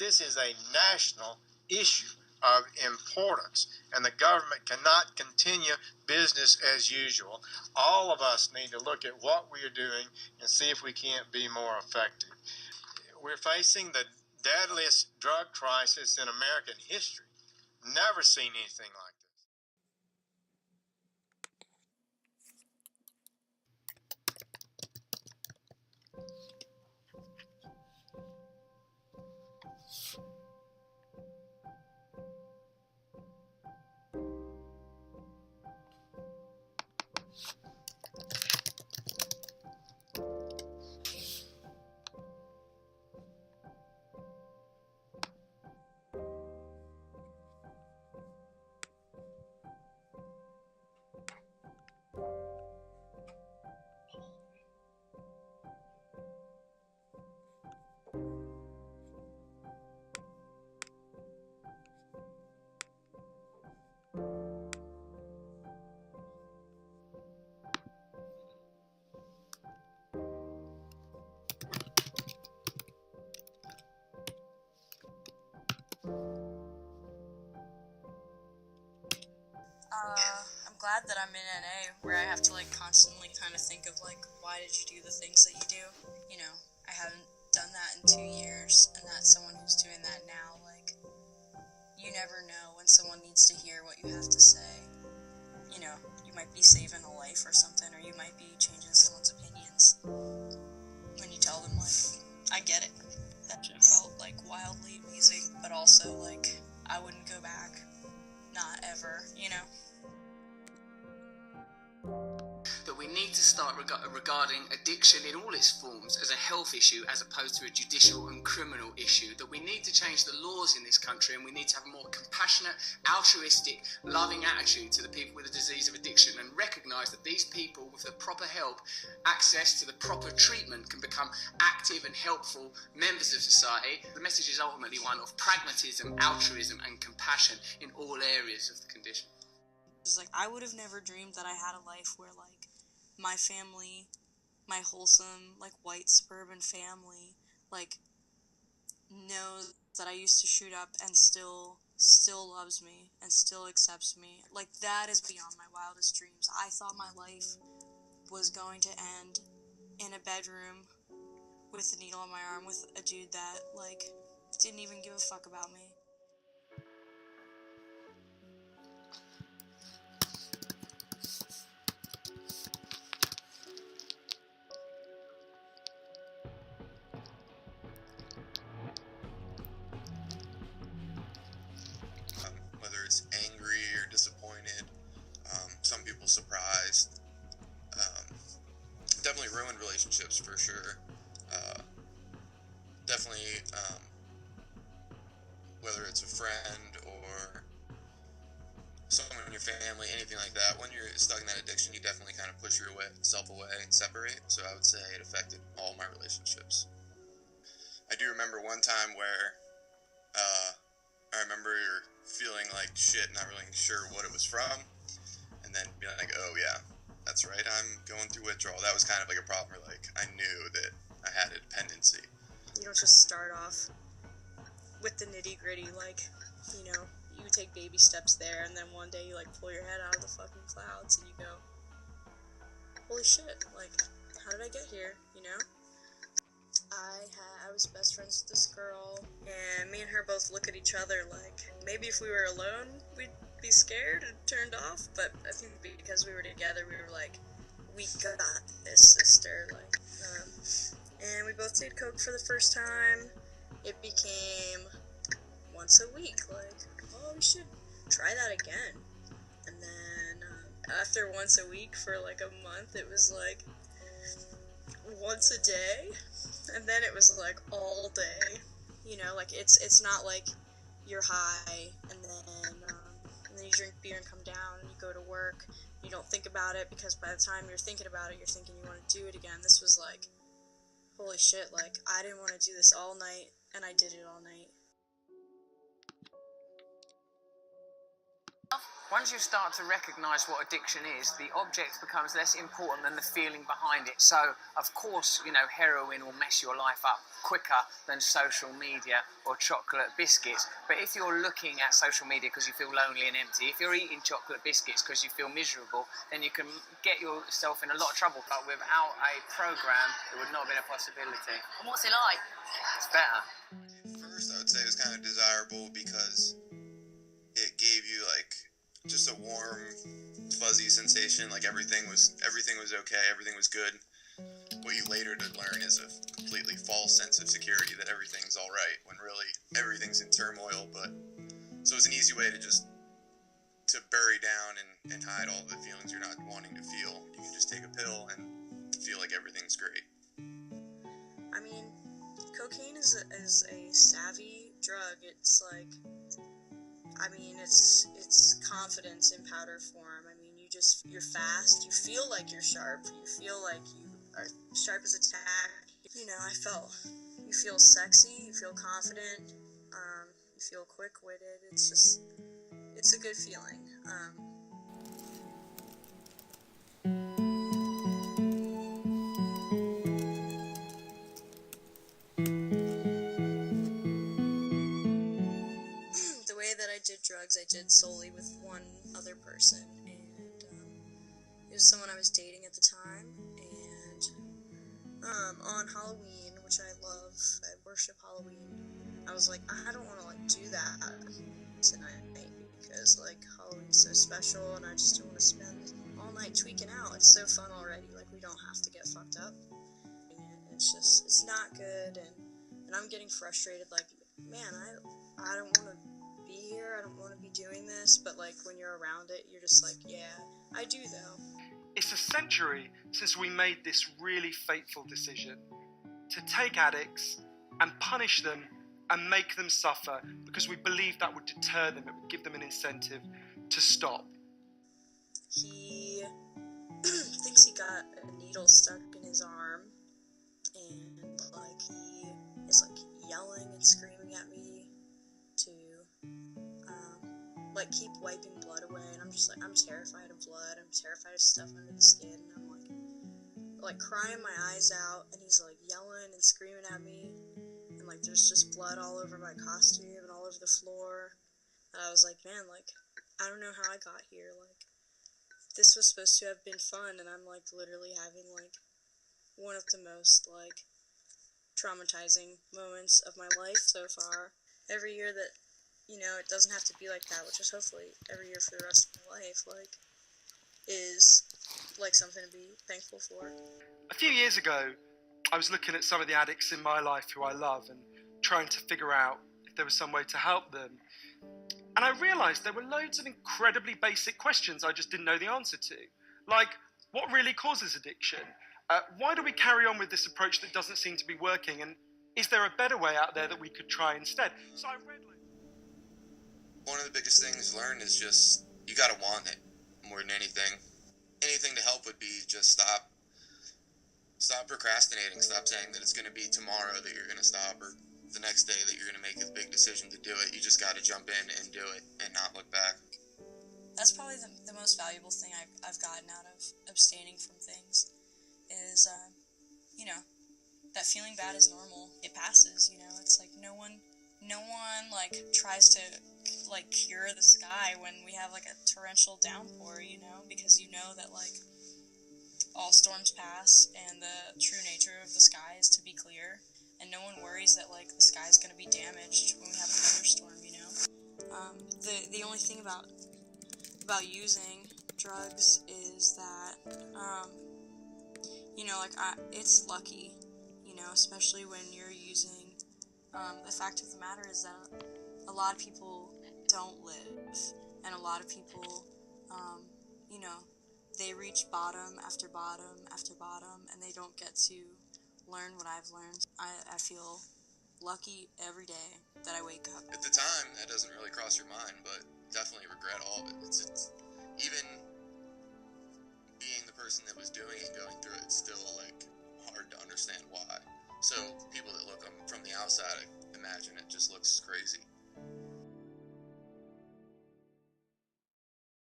this is a national issue of importance, and the government cannot continue business as usual. All of us need to look at what we are doing and see if we can't be more effective. We're facing the deadliest drug crisis in American history. Never seen anything like this. I'm glad that I'm in NA, where I have to, like, constantly kind of think of, like, why did you do the things that you do? You know, I haven't done that in 2 years, and that's someone who's doing that now. Like, you never know when someone needs to hear what you have to say. You know, you might be saving a life or something, or you might be changing someone's opinions when you tell them, like, I get it. That shit felt, like, wildly amazing, but also, like, I wouldn't go back. Not ever, you know? That we need to start regarding addiction in all its forms as a health issue as opposed to a judicial and criminal issue. That we need to change the laws in this country, and we need to have a more compassionate, altruistic, loving attitude to the people with the disease of addiction, and recognise that these people with the proper help, access to the proper treatment, can become active and helpful members of society. The message is ultimately one of pragmatism, altruism and compassion in all areas of the condition. It's like, I would have never dreamed that I had a life where, like, my family, my wholesome, like, white suburban family, like, knows that I used to shoot up and still loves me and still accepts me. Like, that is beyond my wildest dreams. I thought my life was going to end in a bedroom with a needle on my arm with a dude that, like, didn't even give a fuck about me. Whether it's angry or disappointed, some people surprised. Definitely ruined relationships for sure. Definitely, whether it's a friend or someone in your family, anything like that, when you're stuck in that addiction, you definitely kind of push yourself away and separate. So I would say it affected all my relationships. I do remember one time where I remember feeling like shit, not really sure what it was from, and then being like, oh yeah, that's right, I'm going through withdrawal. That was kind of like a problem where, like, I knew that I had a dependency. You don't just start off with the nitty-gritty, like, you know, you take baby steps there, and then one day you, like, pull your head out of the fucking clouds, and you go, holy shit, like, how did I get here, you know? I was best friends with this girl, and me and her both look at each other like, maybe if we were alone, we'd be scared and turned off, but I think because we were together, we were like, we got this, sister, like, and we both did coke for the first time. It became once a week, like, oh, we should try that again, and then, after once a week for, like, a month, it was, like, once a day, and then it was, like, all day, you know, like, it's not like you're high, and then you drink beer and come down, and you go to work, you don't think about it, because by the time you're thinking about it, you're thinking you want to do it again. This was, like, holy shit, like, I didn't want to do this all night, and I did it all night. Once you start to recognise what addiction is, the object becomes less important than the feeling behind it. So, of course, you know, heroin will mess your life up quicker than social media or chocolate biscuits. But if you're looking at social media because you feel lonely and empty, if you're eating chocolate biscuits because you feel miserable, then you can get yourself in a lot of trouble. But without a program, it would not have been a possibility. And what's it like? It's better. First, I would say it was kind of desirable because it gave you like just a warm, fuzzy sensation, like everything was okay, everything was good. What you later did learn is a completely false sense of security that everything's all right when really everything's in turmoil. But so it's an easy way to bury down and hide all the feelings you're not wanting to feel. You can just take a pill and feel like everything's great. I mean, cocaine is a savvy drug. It's like, I mean, it's confidence in powder form. I mean, you're fast, you feel like you're sharp, you feel like you are sharp as a tack. You know, you feel sexy, you feel confident, you feel quick-witted. It's a good feeling. Drugs I did solely with one other person, and it was someone I was dating at the time. And on Halloween, which I love, I worship Halloween, I was like, I don't want to like do that tonight because like Halloween's so special, and I just don't want to spend all night tweaking out. It's so fun already. Like, we don't have to get fucked up. And it's not good, and I'm getting frustrated. Like, man, I don't want to be here, I don't want to be doing this, but like when you're around it, you're just like, yeah, I do though. It's a century since we made this really fateful decision to take addicts and punish them and make them suffer because we believed that would deter them, it would give them an incentive to stop. He thinks he got a needle stuck in his arm, and like he is like yelling and screaming at me to like keep wiping blood away, and I'm just like, I'm terrified of blood, I'm terrified of stuff under the skin, and I'm like crying my eyes out, and he's like yelling and screaming at me, and like there's just blood all over my costume and all over the floor, and I was like, man, like, I don't know how I got here, like, this was supposed to have been fun, and I'm like literally having like one of the most like traumatizing moments of my life so far. Every year that, you know, it doesn't have to be like that, which is hopefully every year for the rest of my life, like, is like something to be thankful for. A few years ago, I was looking at some of the addicts in my life who I love and trying to figure out if there was some way to help them. And I realised there were loads of incredibly basic questions I just didn't know the answer to. Like, what really causes addiction? Why do we carry on with this approach that doesn't seem to be working? And is there a better way out there that we could try instead? So I read... One of the biggest things learned is just, you gotta want it more than anything. Anything to help would be just stop procrastinating, stop saying that it's gonna be tomorrow that you're gonna stop, or the next day that you're gonna make a big decision to do it. You just gotta jump in and do it and not look back. That's probably the most valuable thing I've gotten out of abstaining from things is, you know, that feeling bad is normal. It passes, you know. It's like no one like tries to like cure the sky when we have like a torrential downpour, you know, because you know that like all storms pass and the true nature of the sky is to be clear, and no one worries that like the sky's going to be damaged when we have a thunderstorm, you know. The only thing about using drugs is that you know, like, it's lucky, you know, especially when you're using. The fact of the matter is that a lot of people don't live, and a lot of people, you know, they reach bottom after bottom after bottom, and they don't get to learn what I've learned. I feel lucky every day that I wake up. At the time, that doesn't really cross your mind, but definitely regret all of it. It's even being the person that was doing it, going through it, it's still like hard to understand why. So people that look from the outside imagine it just looks crazy.